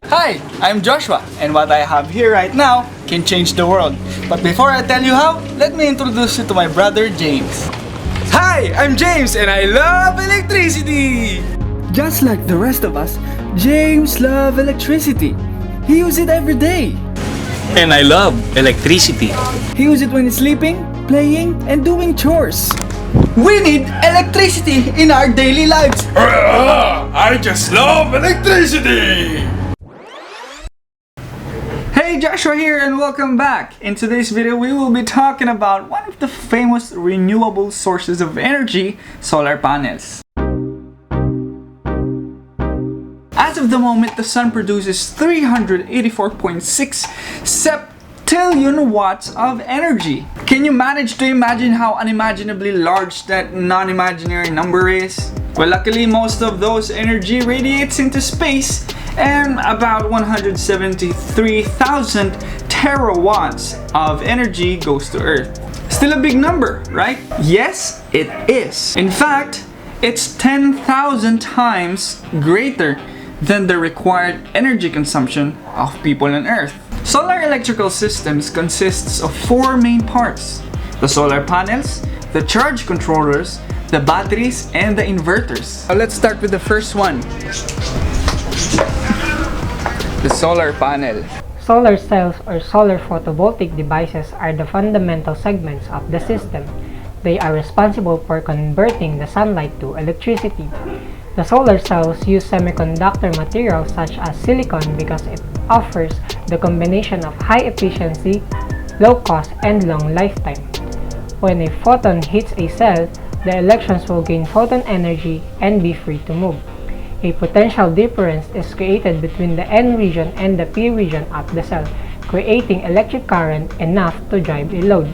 Hi, I'm Joshua, and what I have here right now can change the world. But before I tell you how, let me introduce you to my brother James. Hi, I'm James and I love electricity! Just like the rest of us, James loves electricity. He uses it every day. And I love electricity. He uses it when he's sleeping, playing, and doing chores. We need electricity in our daily lives. I just love electricity! Hey, Joshua here and welcome back. In today's video, we will be talking about one of the famous renewable sources of energy, solar panels. As of the moment, the sun produces 384.6 septillion watts of energy. Can you manage to imagine how unimaginably large that non-imaginary number is? Well, luckily, most of those energy radiates into space, and about 173,000 terawatts of energy goes to Earth. Still a big number, right? Yes, it is. In fact, it's 10,000 times greater than the required energy consumption of people on Earth. Solar electrical systems consists of four main parts: the solar panels, the charge controllers, the batteries, and the inverters. Now let's start with the first one. The solar panel. Solar cells or solar photovoltaic devices are the fundamental segments of the system. They are responsible for converting the sunlight to electricity. The solar cells use semiconductor materials such as silicon because it offers the combination of high efficiency, low cost, and long lifetime. When a photon hits a cell, the electrons will gain photon energy and be free to move. A potential difference is created between the N region and the P region of the cell, creating electric current enough to drive a load.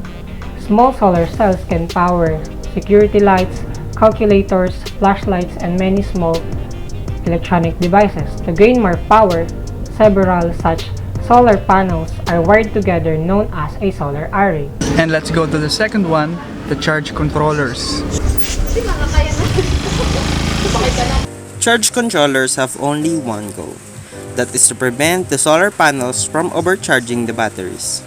Small solar cells can power security lights, calculators, flashlights, and many small electronic devices. To gain more power, several such solar panels are wired together, known as a solar array. And let's go to the second one, the charge controllers. Charge controllers have only one goal, that is to prevent the solar panels from overcharging the batteries.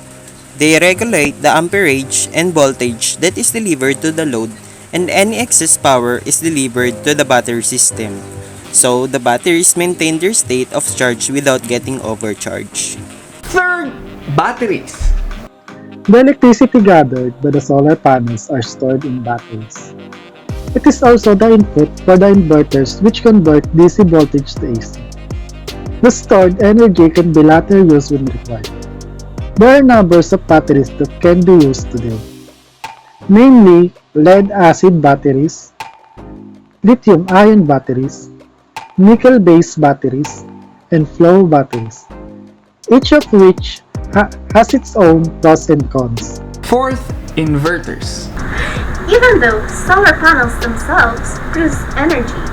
They regulate the amperage and voltage that is delivered to the load, and any excess power is delivered to the battery system, so the batteries maintain their state of charge without getting overcharged. Third, batteries. The electricity gathered by the solar panels are stored in batteries. It is also the input for the inverters, which convert DC voltage to AC. The stored energy can be later used when required. There are numbers of batteries that can be used today, namely lead-acid batteries, lithium-ion batteries, nickel-based batteries, and flow batteries, each of which has its own pros and cons. Fourth, inverters. Even though solar panels themselves produce energy,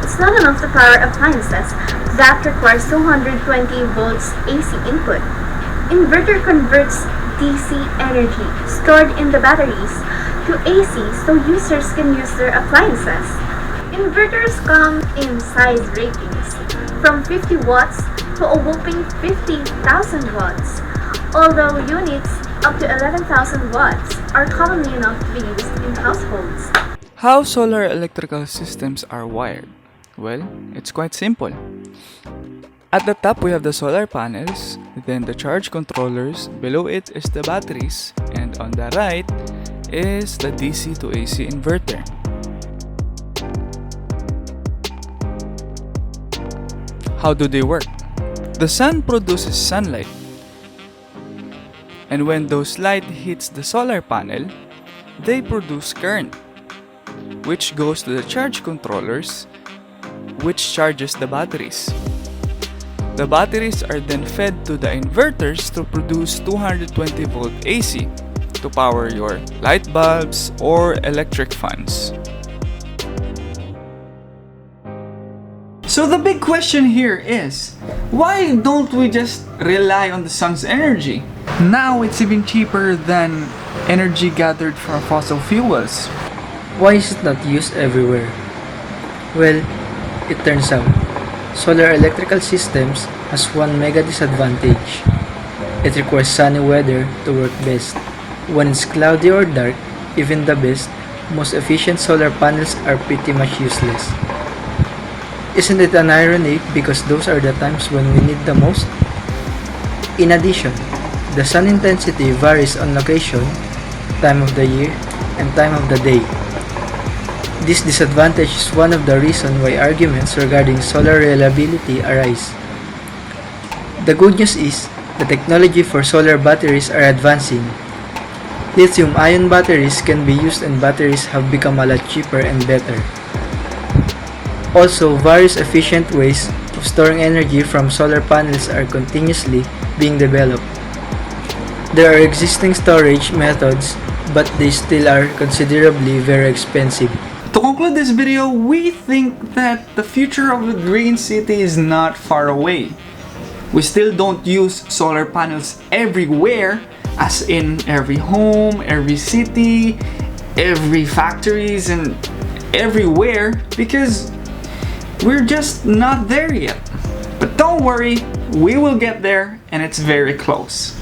it's not enough to power appliances that requires 220 volts AC input. Inverter converts DC energy stored in the batteries to AC so users can use their appliances. Inverters come in size ratings from 50 watts to a whopping 50,000 watts, although units up to 11,000 watts are commonly enough to be used in households. How solar electrical systems are wired? Well, it's quite simple. At the top we have the solar panels, then the charge controllers, below it is the batteries, and on the right is the DC to AC inverter. How do they work? The sun produces sunlight, and when those light hits the solar panel, they produce current, which goes to the charge controllers, which charges the batteries. The batteries are then fed to the inverters to produce 220 volt AC to power your light bulbs or electric fans. So the big question here is, why don't we just rely on the sun's energy? Now it's even cheaper than energy gathered from fossil fuels. Why is it not used everywhere? Well, it turns out, solar electrical systems has one mega disadvantage. It requires sunny weather to work best. When it's cloudy or dark, even the best, most efficient solar panels are pretty much useless. Isn't it an irony because those are the times when we need the most? In addition, the sun intensity varies on location, time of the year, and time of the day. This disadvantage is one of the reasons why arguments regarding solar reliability arise. The good news is, the technology for solar batteries are advancing. Lithium-ion batteries can be used and batteries have become a lot cheaper and better. Also, various efficient ways of storing energy from solar panels are continuously being developed. There are existing storage methods, but they still are considerably very expensive. To conclude this video, we think that the future of the green city is not far away. We still don't use solar panels everywhere, as in every home, every city, every factories, and everywhere, because we're just not there yet. But don't worry, we will get there, and it's very close.